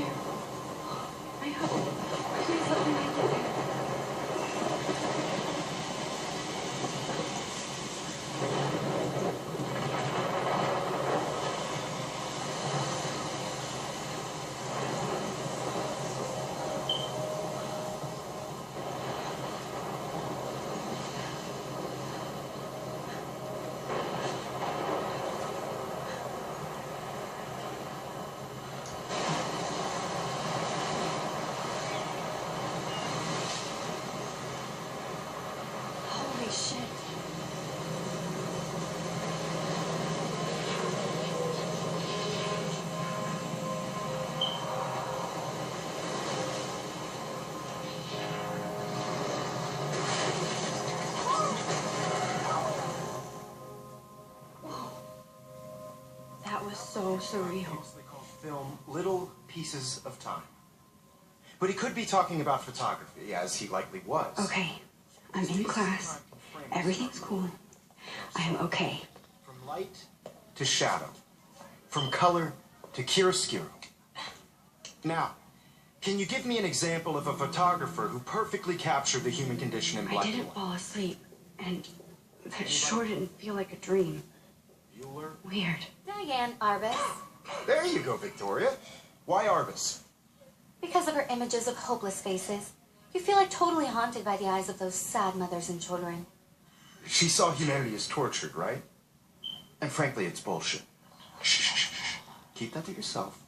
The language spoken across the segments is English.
there. I hope. Please let me make it there. That was so surreal. They call film little pieces of time. But he could be talking about photography, as he likely was. Okay, I'm in class. Everything's cool. I am okay. From light to shadow. From color to chiaroscuro. Now, can you give me an example of a photographer who perfectly captured the human condition in black and white? I didn't fall asleep, and that sure didn't feel like a dream. Bueller? Weird. Diane Arbus. There you go, Victoria. Why Arbus? Because of her images of hopeless faces. You feel like totally haunted by the eyes of those sad mothers and children. She saw humanity as tortured, right? And frankly, it's bullshit. Shh, shh, shh. Keep that to yourself.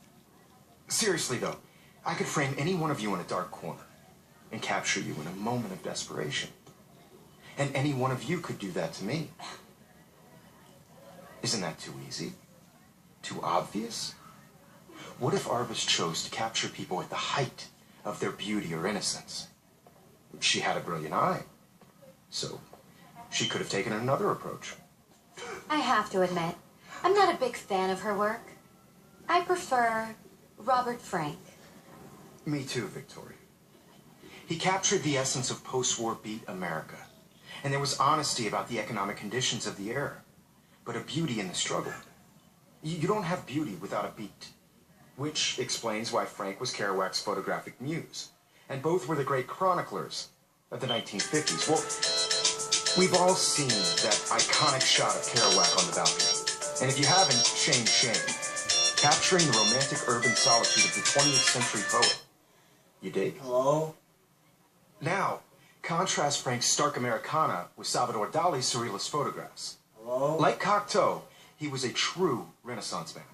Seriously, though, I could frame any one of you in a dark corner and capture you in a moment of desperation. And any one of you could do that to me. Isn't that too easy? Too obvious? What if Arbus chose to capture people at the height of their beauty or innocence? She had a brilliant eye, so she could have taken another approach. I have to admit, I'm not a big fan of her work. I prefer Robert Frank. Me too, Victoria. He captured the essence of post-war beat America, and there was honesty about the economic conditions of the era, but a beauty in the struggle. You don't have beauty without a beat, which explains why Frank was Kerouac's photographic muse, and both were the great chroniclers of the 1950s. Well, we've all seen that iconic shot of Kerouac on the balcony, and if you haven't, shame, shame. Capturing the romantic urban solitude of the 20th century poet. You dig? Hello? Now, contrast Frank's stark Americana with Salvador Dali's surrealist photographs. Hello? Like Cocteau, he was a true Renaissance man,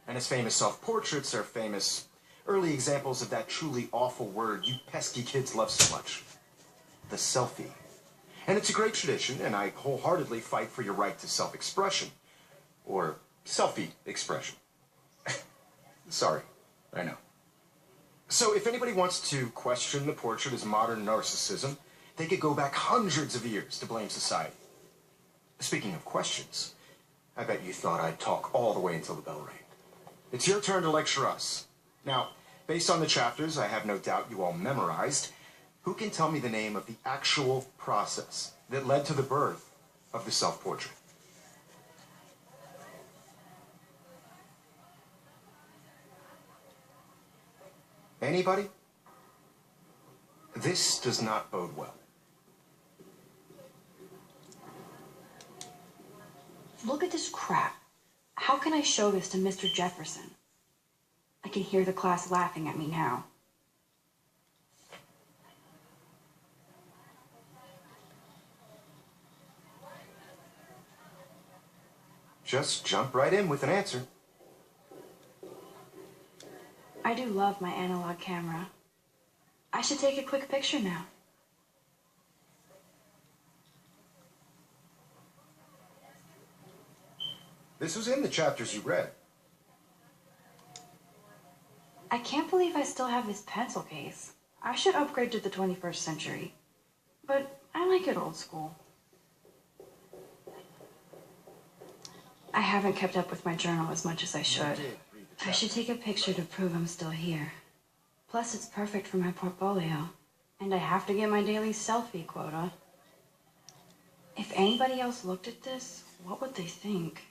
and his famous self-portraits are famous early examples of that truly awful word you pesky kids love so much, the selfie. And it's a great tradition, and I wholeheartedly fight for your right to self-expression, or selfie expression. Sorry, I know. So if anybody wants to question the portrait as modern narcissism, they could go back hundreds of years to blame society. Speaking of questions, I bet you thought I'd talk all the way until the bell rang. It's your turn to lecture us. Now, based on the chapters I have no doubt you all memorized, who can tell me the name of the actual process that led to the birth of the self-portrait? Anybody? This does not bode well. Look at this crap. How can I show this to Mr. Jefferson? I can hear the class laughing at me now. Just jump right in with an answer. I do love my analog camera. I should take a quick picture now. This was in the chapters you read. I can't believe I still have this pencil case. I should upgrade to the 21st century. But I like it old school. I haven't kept up with my journal as much as I should. I should take a picture to prove I'm still here. Plus, it's perfect for my portfolio. And I have to get my daily selfie quota. If anybody else looked at this, what would they think?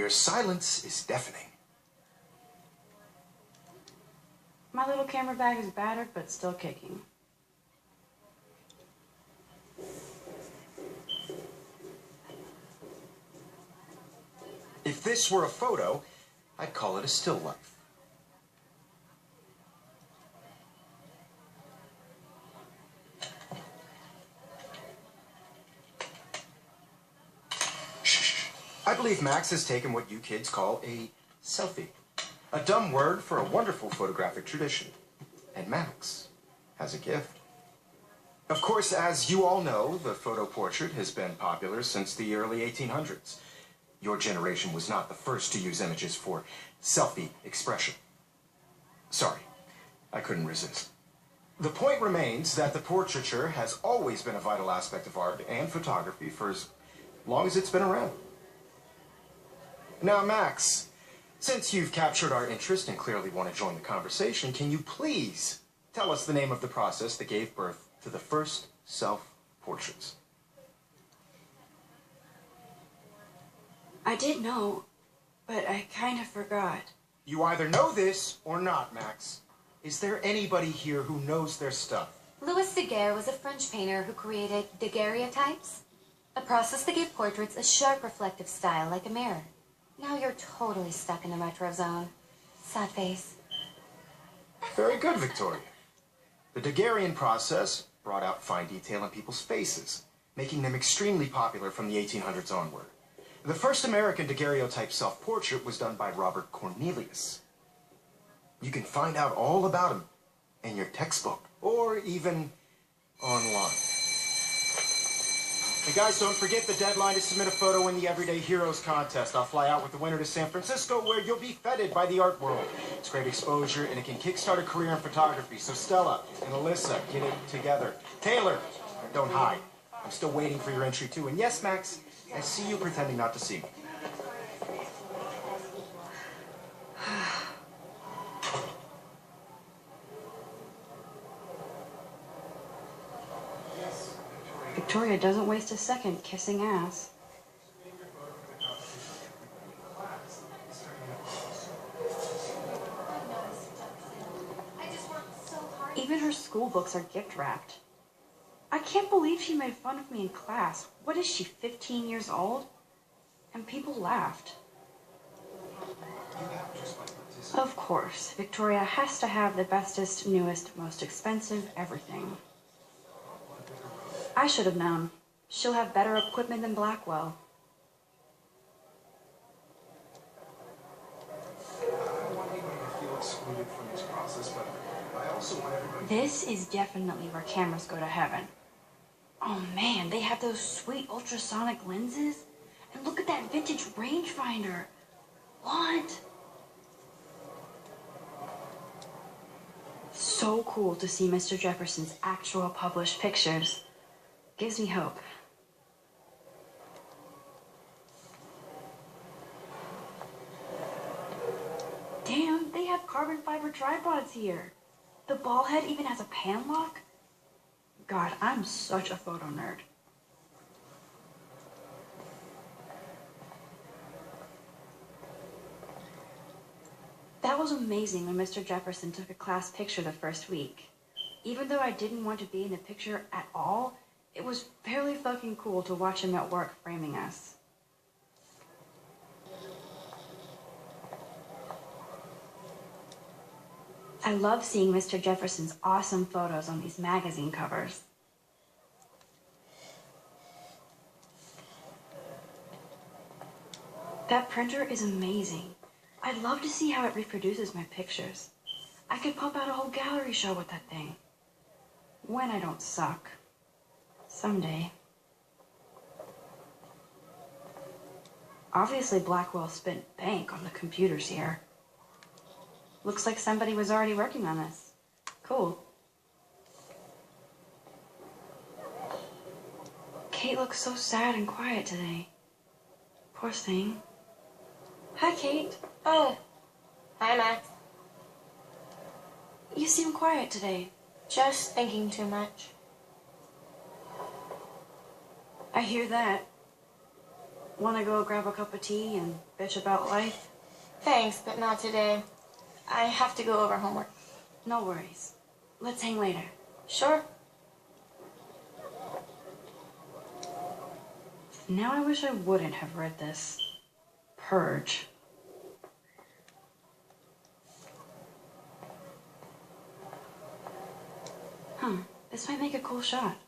Your silence is deafening. My little camera bag is battered, but still kicking. If this were a photo, I'd call it a still life. Shh. I believe Max has taken what you kids call a selfie. A dumb word for a wonderful photographic tradition. And Max has a gift. Of course, as you all know, the photo portrait has been popular since the early 1800s. Your generation was not the first to use images for selfie expression. Sorry, I couldn't resist. The point remains that the portraiture has always been a vital aspect of art and photography for as long as it's been around. Now, Max, since you've captured our interest and clearly want to join the conversation, can you please tell us the name of the process that gave birth to the first self-portraits? I did know, but I kind of forgot. You either know this or not, Max. Is there anybody here who knows their stuff? Louis Daguerre was a French painter who created daguerreotypes, a process that gave portraits a sharp reflective style like a mirror. Now you're totally stuck in the retro zone. Sad face. Very good, Victoria. The Daguerrean process brought out fine detail in people's faces, making them extremely popular from the 1800s onward. The first American daguerreotype self-portrait was done by Robert Cornelius. You can find out all about him in your textbook, or even online. Hey guys, don't forget the deadline to submit a photo in the Everyday Heroes contest. I'll fly out with the winner to San Francisco, where you'll be feted by the art world. It's great exposure, and it can kickstart a career in photography. So Stella and Alyssa, get it together. Taylor, don't hide. I'm still waiting for your entry too. And yes, Max, I see you pretending not to see me. Victoria doesn't waste a second kissing ass. Even her school books are gift wrapped. I can't believe she made fun of me in class. What is she, 15 years old? And people laughed. Of course, Victoria has to have the bestest, newest, most expensive everything. I should have known. She'll have better equipment than Blackwell. This is definitely where cameras go to heaven. Oh man, they have those sweet ultrasonic lenses. And look at that vintage rangefinder. What? So cool to see Mr. Jefferson's actual published pictures. Gives me hope. Damn, they have carbon fiber tripods here. The ball head even has a pan lock. God, I'm such a photo nerd. That was amazing when Mr. Jefferson took a class picture the first week. Even though I didn't want to be in the picture at all, it was fairly fucking cool to watch him at work framing us. I love seeing Mr. Jefferson's awesome photos on these magazine covers. That printer is amazing. I'd love to see how it reproduces my pictures. I could pump out a whole gallery show with that thing. When I don't suck. Someday. Obviously, Blackwell spent bank on the computers here. Looks like somebody was already working on this. Cool. Kate looks so sad and quiet today. Poor thing. Hi, Kate. Oh. Hi, Max. You seem quiet today. Just thinking too much. I hear that. Want to go grab a cup of tea and bitch about life? Thanks, but not today. I have to go over homework. No worries. Let's hang later. Sure. Now I wish I wouldn't have read this. Purge. Huh, this might make a cool shot.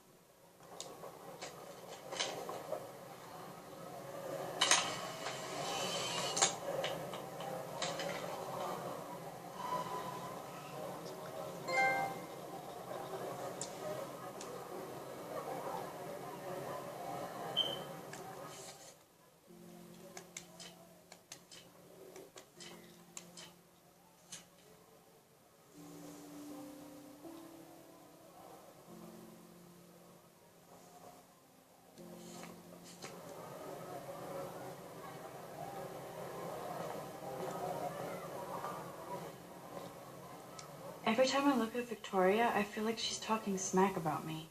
Every time I look at Victoria, I feel like she's talking smack about me.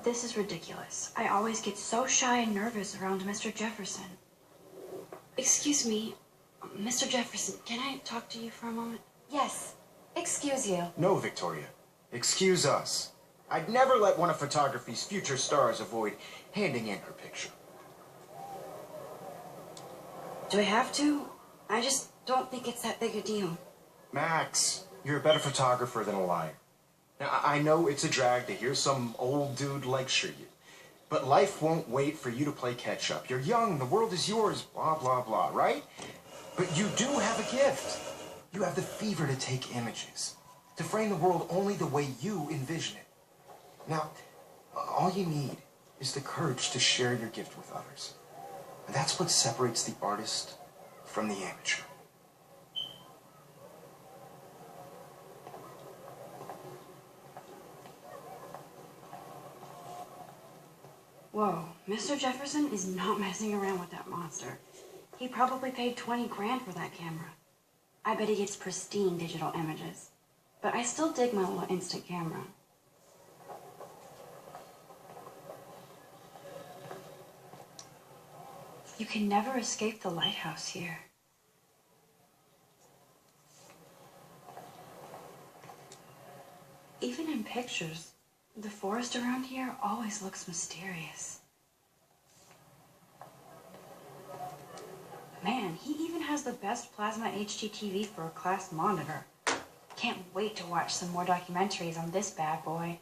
This is ridiculous. I always get so shy and nervous around Mr. Jefferson. Excuse me, Mr. Jefferson, can I talk to you for a moment? Yes. Excuse you. No, Victoria. Excuse us. I'd never let one of photography's future stars avoid handing in her picture. Do I have to? I just don't think it's that big a deal. Max, you're a better photographer than a liar. Now, I know it's a drag to hear some old dude lecture you, but life won't wait for you to play catch-up. You're young, the world is yours, blah, blah, blah, right? But you do have a gift. You have the fever to take images, to frame the world only the way you envision it. Now, all you need is the courage to share your gift with others. And that's what separates the artist from the amateur. Whoa, Mr. Jefferson is not messing around with that monster. He probably paid 20 grand for that camera. I bet he gets pristine digital images. But I still dig my little instant camera. You can never escape the lighthouse here. Even in pictures, the forest around here always looks mysterious. Man, he even has the best plasma HDTV for a class monitor. Can't wait to watch some more documentaries on this bad boy.